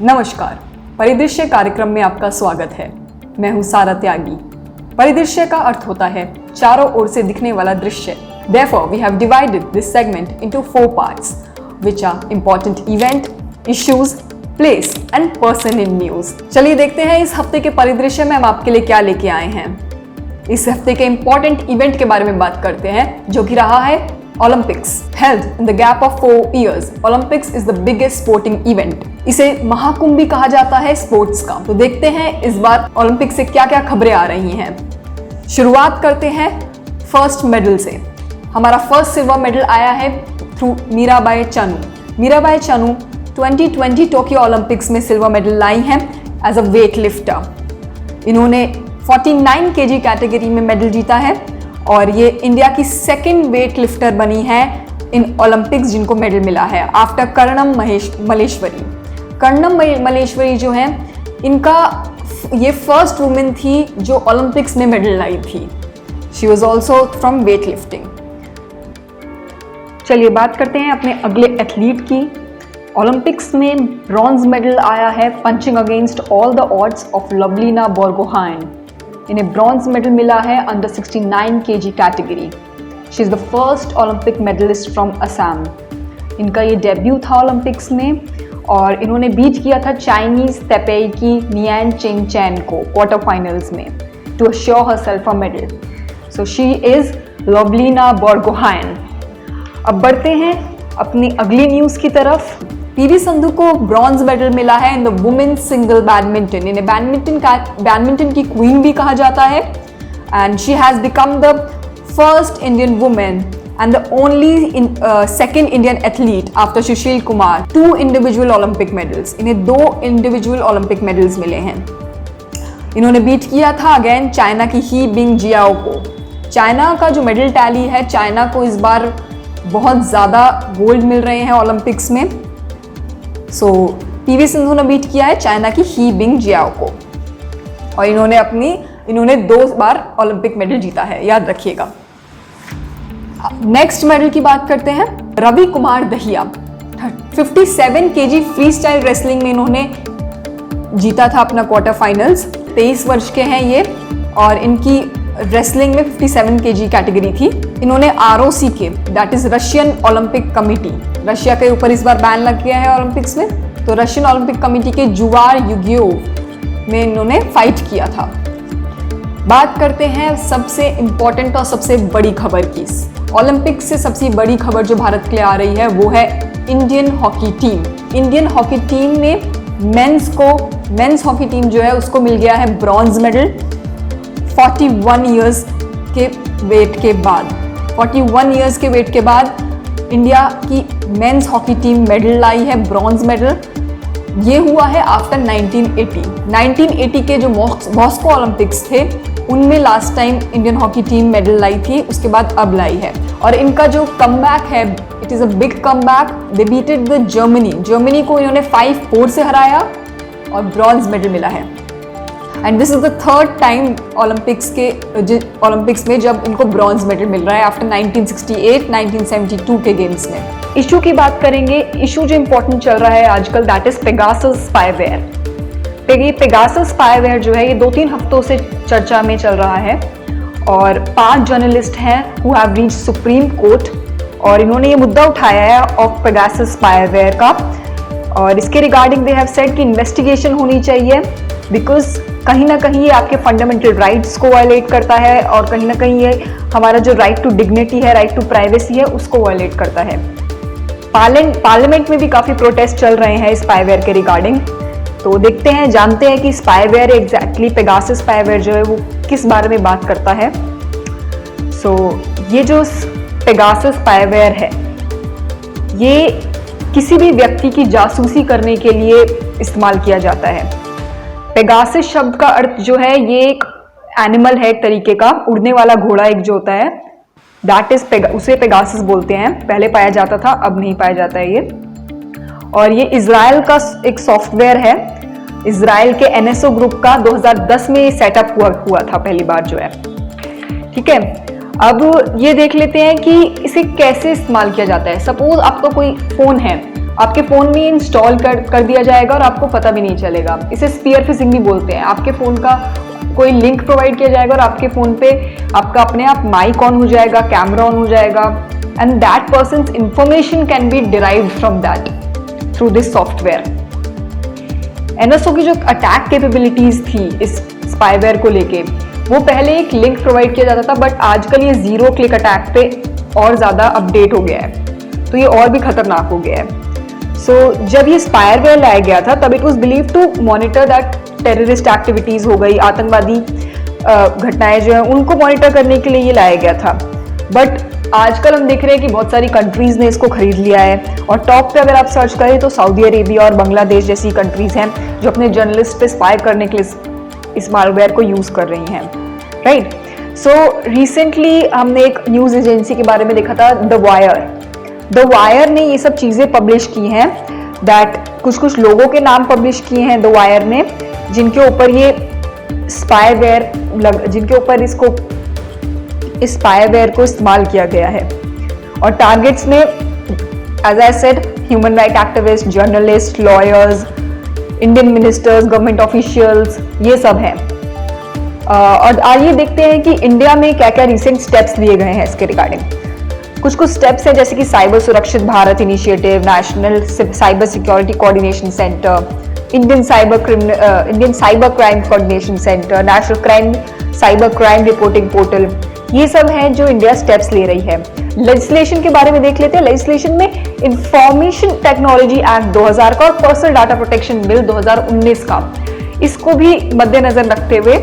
नमस्कार, परिदृश्य कार्यक्रम में आपका स्वागत है। मैं हूं सारा त्यागी। परिदृश्य का अर्थ होता है चारों ओर से दिखने वाला दृश्य। Therefore, we have divided this segment into 4 parts, which are important event, issues, place and person in news. चलिए देखते हैं इस हफ्ते के परिदृश्य में हम आपके लिए क्या लेके आए हैं। इस हफ्ते के इम्पोर्टेंट इवेंट के बारे में बात करते हैं, जो कि रहा है Olympics. Held in the gap of 4 years, Olympics is the biggest sporting event. इसे महाकुंभ भी कहा जाता है स्पोर्ट्स का। तो देखते हैं इस बार ओलंपिक से क्या क्या खबरें आ रही हैं। शुरुआत करते हैं फर्स्ट मेडल से। हमारा फर्स्ट सिल्वर मेडल आया है through Mirabai Chanu. Mirabai Chanu 2020 Tokyo Olympics में सिल्वर मेडल लाई हैं एज अ वेट लिफ्टर। इन्होंने 49 kg कैटेगरी में मेडल जीता है और ये इंडिया की सेकेंड वेट लिफ्टर बनी है इन ओलंपिक्स जिनको मेडल मिला है, आफ्टर कर्णम मलेश्वरी। कर्णम मलेश्वरी जो है, इनका ये फर्स्ट वुमेन थी जो ओलंपिक्स में मेडल लाई थी। She was also from weight lifting. चलिए बात करते हैं अपने अगले एथलीट की। ओलंपिक्स में ब्रॉन्ज मेडल आया है punching against all the odds of Lovlina Borgohain. इन्हें ब्रॉन्ज मेडल मिला है under 69 kg category. She is the first Olympic medallist from Assam. इनका ये डेब्यू था ओलंपिक्स में और इन्होंने बीट किया था चाइनीज तैपेई की नियान चेंग चैन को क्वार्टर फाइनल्स में to assure herself a medal. So she is Lovlina Borgohain. अब बढ़ते हैं अपनी अगली न्यूज़ की तरफ। पीवी संधू को ब्रॉन्ज मेडल मिला है in the women's single badminton. इन्हें बैडमिंटन की क्वीन भी कहा जाता है and she has become the first Indian women and the only second Indian athlete after Sushil Kumar 2 individual Olympic medals. इन्हें 2 इंडिविजुअल ओलंपिक मेडल्स मिले हैं। इन्होंने बीट किया था अगेन चाइना की ही बिंग जियाओ को। चाइना का जो मेडल टैली है, चाइना को इस बार बहुत ज़्यादा गोल्ड मिल रहे हैं ओलंपिक्स में। सो पीवी सिंधु ने बीट किया है चाइना की ही बिंग जियाओ को और इन्होंने 2 बार ओलंपिक मेडल जीता है, याद रखिएगा। नेक्स्ट मेडल की बात करते हैं। Ravi Kumar Dahiya 57 kg freestyle wrestling में इन्होंने जीता था अपना क्वार्टर फाइनल्स। 23 वर्ष के हैं ये और इनकी रेसलिंग में 57 kg कैटेगरी थी। इन्होंने ROC के, that is Russian Olympic committee, Russia के ऊपर इस बार बैन लग गया है ओलंपिक्स में, तो रशियन ओलंपिक कमिटी के जुवार युगियोव में इन्होंने फाइट किया था। बात करते हैं सबसे इम्पोर्टेंट और सबसे बड़ी खबर की। ओलंपिक्स से सबसे बड़ी खबर जो भारत के लिए आ रही है वो है Indian hockey team. Indian hockey team में मेंस हॉकी टीम जो है उसको मिल गया है ब्रॉन्ज मेडल 41 इयर्स के वेट के बाद। 41 इयर्स के वेट के बाद इंडिया की मेंस हॉकी टीम मेडल लाई है, ब्रॉन्ज मेडल। ये हुआ है आफ्टर 1980 के जो मॉस्को ओलंपिक्स थे उनमें last time Indian hockey team medal लाई थी, उसके बाद अब लाई है। और इनका जो कमबैक है, it is a big comeback. They beated the Germany को इन्होंने 5-4 से हराया और ब्रॉन्ज मेडल मिला है। And this is the third time Olympics में जब इनको ब्रॉन्ज मेडल मिल रहा है आफ्टर 1968, 1972 के गेम्स में। इशू की बात करेंगे। इशू जो इंपॉर्टेंट चल रहा है आजकल, that is Pegasus spyware. Pegasus spyware जो है ये 2-3 हफ्तों से चर्चा में चल रहा है और 5 जर्नलिस्ट हैं who have reached supreme court और इन्होंने ये मुद्दा उठाया है ऑफ पेगासस स्पाईवेयर का। और इसके रिगार्डिंग दे हैव सेड कि इन्वेस्टिगेशन होनी चाहिए, बिकॉज कहीं ना कहीं ये आपके फंडामेंटल राइट्स को वायलेट करता है और कहीं ना कहीं ये हमारा जो राइट टू डिग्निटी है, राइट टू प्राइवेसी है, उसको वायलेट करता है। पार्लियामेंट में भी काफ़ी प्रोटेस्ट चल रहे हैं स्पाईवेयर के रिगार्डिंग। तो देखते हैं, जानते हैं कि स्पाईवेयर एग्जैक्टली पेगासस स्पाईवेयर जो है वो किस बारे में बात करता है। ये जो पेगासस स्पाईवेयर है ये किसी भी व्यक्ति की जासूसी करने के लिए इस्तेमाल किया जाता है। पेगासस शब्द का अर्थ जो है ये एक एनिमल है, एक तरीके का उड़ने वाला घोड़ा एक जो होता है, दैट इज उसे पेगासस बोलते हैं। पहले पाया जाता था, अब नहीं पाया जाता है ये। और ये इजराइल का एक सॉफ्टवेयर है, इजराइल के NSO ग्रुप का 2010 में सेटअप हुआ था पहली बार जो है। ठीक है, अब ये देख लेते हैं कि इसे कैसे इस्तेमाल किया जाता है। सपोज आपका कोई फोन है आपके फ़ोन में इंस्टॉल कर दिया जाएगा और आपको पता भी नहीं चलेगा। इसे स्पीयर फिशिंग भी बोलते हैं। आपके फ़ोन का कोई लिंक प्रोवाइड किया जाएगा और आपके फ़ोन पे आपका अपने आप माइक ऑन हो जाएगा, कैमरा ऑन हो जाएगा, and that persons information can be derived from that through this software. NSO की जो अटैक कैपेबिलिटीज़ थी इस स्पाईवेयर को लेके, वो पहले एक लिंक प्रोवाइड किया जाता था, बट आजकल ये ज़ीरो क्लिक अटैक पे और ज़्यादा अपडेट हो गया है, तो ये और भी खतरनाक हो गया है। जब ये स्पाईवेयर लाया गया था तब it was believe to monitor that terrorist activities हो गई, आतंकवादी घटनाएं जो है उनको मॉनिटर करने के लिए ये लाया गया था। बट आजकल हम देख रहे हैं कि बहुत सारी कंट्रीज़ ने इसको खरीद लिया है, और टॉप पे अगर आप सर्च करें तो सऊदी अरेबिया और बांग्लादेश जैसी कंट्रीज़ हैं जो अपने जर्नलिस्ट पे स्पाई करने के लिए इस मालवेयर को यूज़ कर रही हैं, राइट। रिसेंटली हमने एक न्यूज़ एजेंसी के बारे में देखा था, द वायर ने ये सब चीज़ें पब्लिश की हैं, दैट कुछ लोगों के नाम पब्लिश किए हैं द वायर ने, जिनके ऊपर ये स्पाईवेयर जिनके ऊपर इस स्पाईवेयर को इस्तेमाल किया गया है। और टारगेट्स में as I said human right activist, journalist, lawyers, Indian ministers, government officials, ये सब हैं। और आइए देखते हैं कि इंडिया में क्या क्या रिसेंट स्टेप्स लिए गए हैं इसके रिगार्डिंग। कुछ स्टेप्स हैं जैसे कि साइबर सुरक्षित Bharat initiative, national cyber security coordination centre, Indian cyber crime coordination centre, national cyber crime reporting portal, ये सब हैं जो इंडिया स्टेप्स ले रही है। लेजिस्लेशन के बारे में देख लेते हैं। लेजिस्लेशन में इंफॉर्मेशन टेक्नोलॉजी एक्ट 2000 का और पर्सनल डाटा प्रोटेक्शन बिल 2019 का, इसको भी मद्देनजर रखते हुए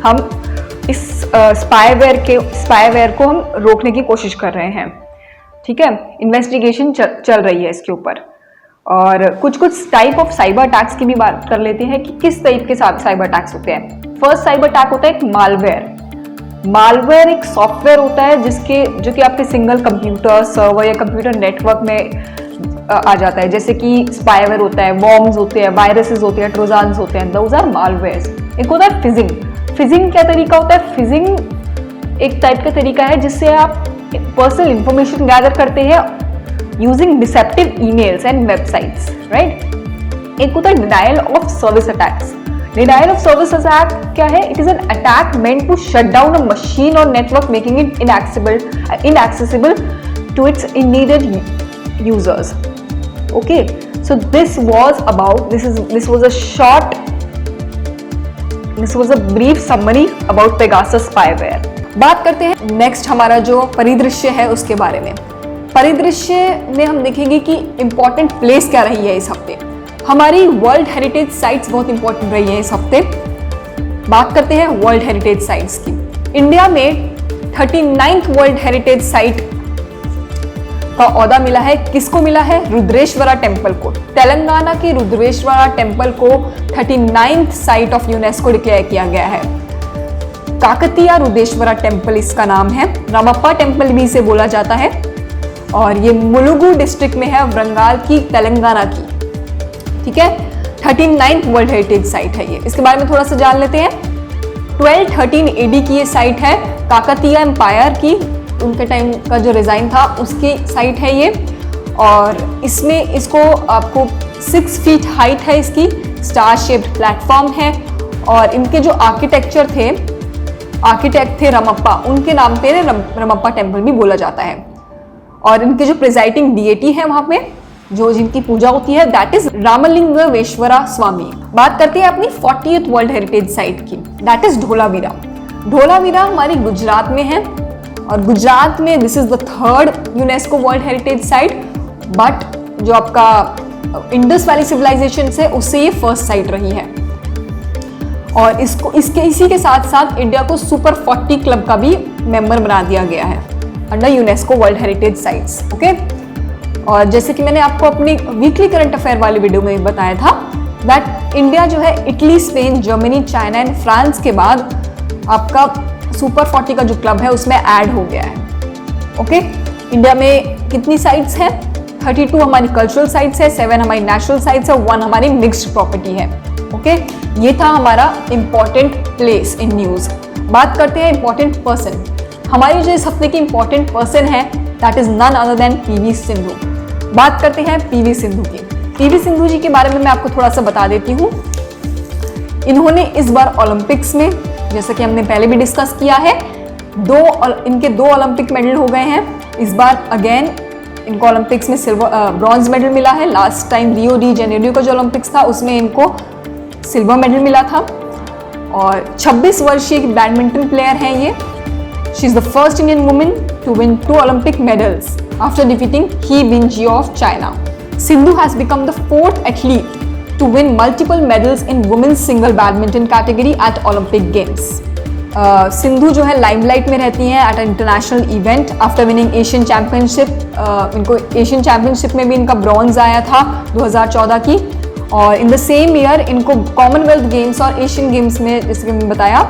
हम इस स्पाईवेयर को हम रोकने की कोशिश कर रहे हैं, ठीक है। इन्वेस्टिगेशन चल रही है इसके ऊपर। और कुछ टाइप ऑफ साइबर अटैक्स की भी बात कर लेते हैं कि किस टाइप के साइबर अटैक्स होते हैं। फर्स्ट साइबर अटैक होता है एक मालवेयर एक सॉफ्टवेयर होता है जो कि आपके सिंगल कंप्यूटर सर्वर या कंप्यूटर नेटवर्क में आ जाता है। जैसे कि स्पाईवेयर होता है, वॉर्म्स होते हैं, वायरसेस होते हैं, ट्रोजन्स होते हैं, दोज आर मालवेयर्स। एक होता है फिजिंग क्या तरीका होता है? फिजिंग एक टाइप का तरीका है जिससे आप पर्सनल इंफॉर्मेशन गैदर करते हैं using deceptive emails and websites, right. एक होता है denial of service attacks. Denial of service attack क्या है? It is an attack meant to shut down a machine or network, making it inaccessible to its needed users. Okay, so this was a brief summary about Pegasus spyware. बात करते हैं next हमारा जो परिदृश्य है उसके बारे में। परिदृश्य में हम देखेंगे कि इंपॉर्टेंट प्लेस क्या रही है इस हफ्ते। हमारी वर्ल्ड हेरिटेज साइट्स बहुत इंपॉर्टेंट रही है इस हफ्ते। बात करते हैं वर्ल्ड हेरिटेज साइट्स की। इंडिया में 39th वर्ल्ड हेरिटेज साइट का ओहदा मिला है। किसको मिला है? रुद्रेश्वरा टेम्पल को। तेलंगाना के रुद्रेश्वरा टेम्पल को 39th site of UNESCO declare किया गया है। काकतीय रुद्रेश्वरा टेम्पल इसका नाम है। रामप्पा टेम्पल भी इसे बोला जाता है और ये मुलुगु डिस्ट्रिक्ट में है, बंगाल की, तेलंगाना की, ठीक है। 39th वर्ल्ड हेरिटेज साइट है ये। इसके बारे में थोड़ा सा जान लेते हैं। 1213 AD की ये साइट है, काकतीय एम्पायर की, उनके टाइम का जो डिजाइन था उसकी साइट है ये। और इसमें इसको आपको 6 फीट हाइट है इसकी, स्टार शेप्ड प्लेटफॉर्म है। और इनके जो आर्किटेक्ट थे रामप्पा, उनके नाम पे रामप्पा टेम्पल भी बोला जाता है। और इनके जो प्रिजाइडिंग डीएटी है वहां पे जो जिनकी पूजा होती है, दैट इज रामलिंगेश्वरा स्वामी। बात करते हैं अपनी 40th वर्ल्ड हेरिटेज साइट की, दैट इज धोलावीरा। धोलावीरा हमारी गुजरात में है और गुजरात में this is the 3rd UNESCO world heritage site, but जो आपका इंडस वैली सिविलाइजेशन से उससे ये फर्स्ट साइट रही है। और इसी के साथ साथ इंडिया को सुपर 40 क्लब का भी मेंबर बना दिया गया है under UNESCO world heritage sites, okay. और जैसे कि मैंने आपको अपनी वीकली करंट अफेयर वाली वीडियो में बताया था दैट इंडिया जो है Italy, Spain, Germany, China and France के बाद आपका सुपर 40 का जो क्लब है उसमें ऐड हो गया है, ओके। इंडिया में कितनी साइट्स हैं? 32 हमारी कल्चरल साइट्स है, 7 हमारी नेशनल साइट्स है, 1 हमारी मिक्स्ड प्रॉपर्टी है, ओके। ये था हमारा इंपॉर्टेंट प्लेस इन न्यूज। बात करते हैं इंपॉर्टेंट पर्सन। हमारी जो इस हफ्ते की इंपॉर्टेंट पर्सन है that is none other than P V Sindhu. बात करते हैं पीवी सिंधु की। पीवी सिंधु जी के बारे में मैं आपको थोड़ा सा बता देती हूँ। इन्होंने इस बार ओलंपिक्स में, जैसा कि हमने पहले भी डिस्कस किया है, इनके 2 ओलंपिक मेडल हो गए हैं। इस बार अगेन इनको ओलंपिक्स में ब्रॉन्ज मेडल मिला है। Last time Rio de Janeiro का जो ओलंपिक्स था उसमें इनको सिल्वर मेडल मिला था। और 26 वर्षीय बैडमिंटन प्लेयर हैं ये। She is the first Indian women to win 2 Olympic medals after defeating He Bingjiao of China. Sindhu has become the 4th athlete to win multiple medals in women's single badminton category at Olympic Games. Sindhu जो है limelight में रहती हैं at international event after winning Asian championship. इनको Asian championship में भी इनका bronze आया था 2014 की, और इन द सेम ईयर इनको कॉमनवेल्थ गेम्स और एशियन गेम्स में, जैसे कि मैंने बताया,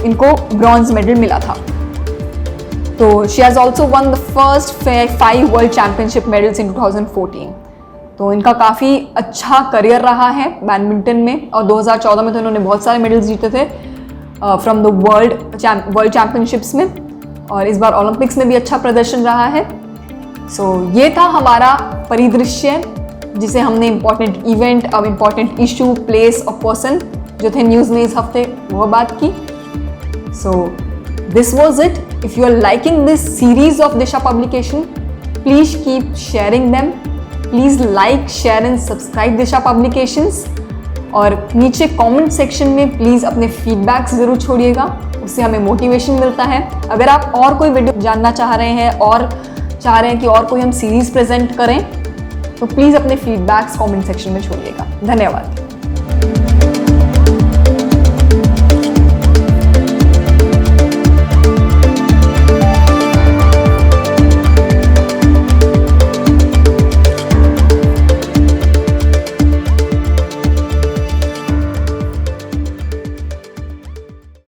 इनको ब्रॉन्ज मेडल मिला था। तो she has also one the first 5 world championship medals in 2014। तो इनका काफ़ी अच्छा करियर रहा है बैडमिंटन में, और 2014 में तो इन्होंने बहुत सारे मेडल्स जीते थे फ्रॉम द वर्ल्ड चैंपियनशिप्स में, और इस बार ओलंपिक्स में भी अच्छा प्रदर्शन रहा है। सो ये था हमारा परिदृश्य, जिसे हमने इम्पॉर्टेंट इवेंट, अब इम्पॉर्टेंट इशू, प्लेस और पर्सन जो थे न्यूज़ में इस हफ्ते, वो बात की। So this was it. If you are liking this series of Disha publication, please keep sharing them. Please like, share and subscribe Disha publications, और नीचे कमेंट सेक्शन में प्लीज़ अपने फीडबैक्स ज़रूर छोड़िएगा, उससे हमें मोटिवेशन मिलता है। अगर आप और कोई वीडियो जानना चाह रहे हैं और चाह रहे हैं कि और कोई हम सीरीज़ प्रेजेंट करें, तो प्लीज़ अपने फीडबैक्स कमेंट सेक्शन में छोड़िएगा। धन्यवाद।